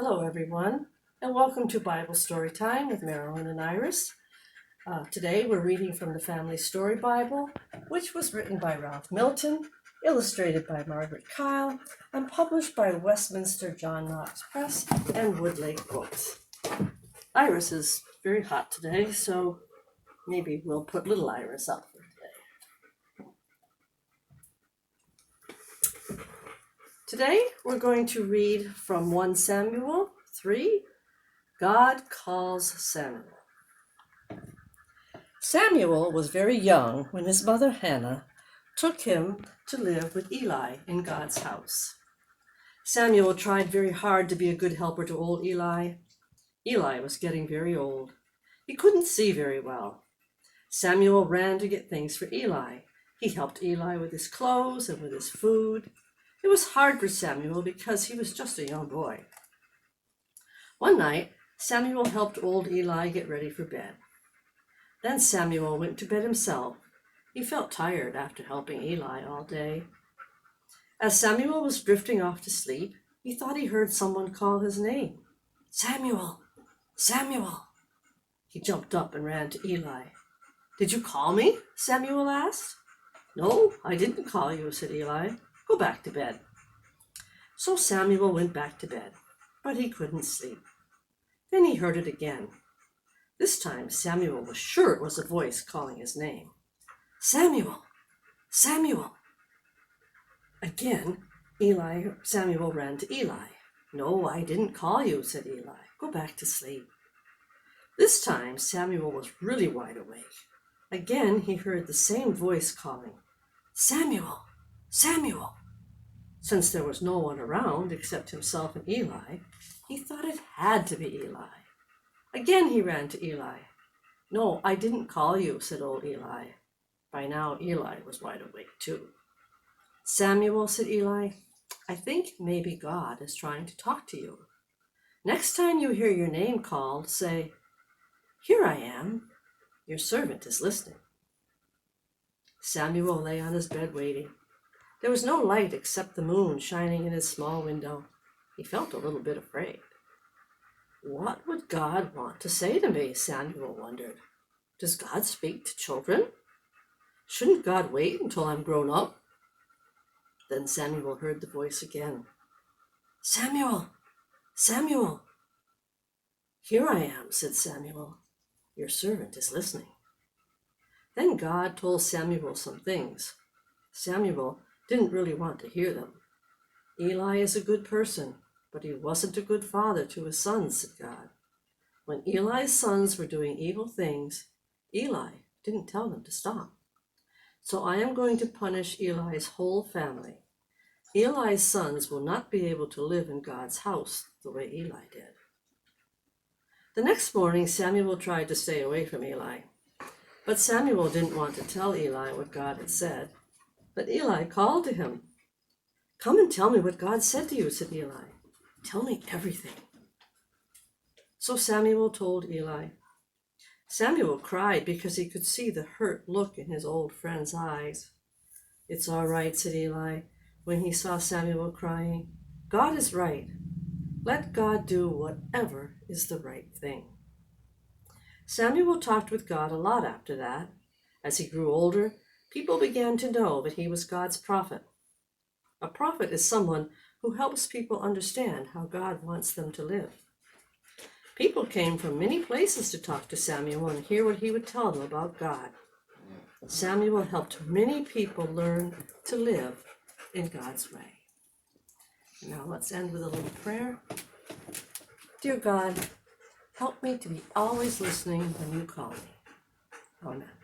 Hello, everyone, and welcome to Bible Storytime with Marilyn Iris. Today, we're reading from the Family Story Bible, which was written by Ralph Milton, illustrated by Margaret Kyle, and published by Westminster John Knox Press and Woodlake Books. Iris is very hot today, so maybe we'll put little Iris up for today. Today, we're going to read from 1 Samuel 3, God Calls Samuel. Samuel was very young when his mother Hannah took him to live with Eli in God's house. Samuel tried very hard to be a good helper to old Eli. Eli was getting very old. He couldn't see very well. Samuel ran to get things for Eli. He helped Eli with his clothes and with his food. It was hard for Samuel because he was just a young boy. One night, Samuel helped old Eli get ready for bed. Then Samuel went to bed himself. He felt tired after helping Eli all day. As Samuel was drifting off to sleep, he thought he heard someone call his name. Samuel! Samuel! He jumped up and ran to Eli. Did you call me? Samuel asked. No, I didn't call you, said Eli. Go back to bed. So Samuel went back to bed, but he couldn't sleep. Then he heard it again. This time Samuel was sure it was a voice calling his name. Samuel! Samuel! Again, Samuel ran to Eli. No, I didn't call you, said Eli. Go back to sleep. This time Samuel was really wide awake. Again, he heard the same voice calling, Samuel! Samuel! Since there was no one around except himself and Eli, he thought it had to be Eli. Again he ran to Eli. No, I didn't call you, said old Eli. By now Eli was wide awake too. Samuel, said Eli, I think maybe God is trying to talk to you. Next time you hear your name called, say, Here I am. Your servant is listening. Samuel lay on his bed waiting. There was no light except the moon shining in his small window. He felt a little bit afraid. What would God want to say to me? Samuel wondered. Does God speak to children? Shouldn't God wait until I'm grown up? Then Samuel heard the voice again. Samuel! Samuel! Here I am, said Samuel. Your servant is listening. Then God told Samuel some things. Samuel didn't really want to hear them. Eli is a good person, but he wasn't a good father to his sons, said God. When Eli's sons were doing evil things, Eli didn't tell them to stop. So I am going to punish Eli's whole family. Eli's sons will not be able to live in God's house the way Eli did. The next morning, Samuel tried to stay away from Eli. But Samuel didn't want to tell Eli what God had said. But Eli called to him. Come and tell me what God said to you, said Eli. Tell me everything. So Samuel told Eli. Samuel cried because he could see the hurt look in his old friend's eyes. It's all right, said Eli, when he saw Samuel crying. God is right. Let God do whatever is the right thing. Samuel talked with God a lot after that. As he grew older, people began to know that he was God's prophet. A prophet is someone who helps people understand how God wants them to live. People came from many places to talk to Samuel and hear what he would tell them about God. Samuel helped many people learn to live in God's way. Now let's end with a little prayer. Dear God, help me to be always listening when you call me. Amen.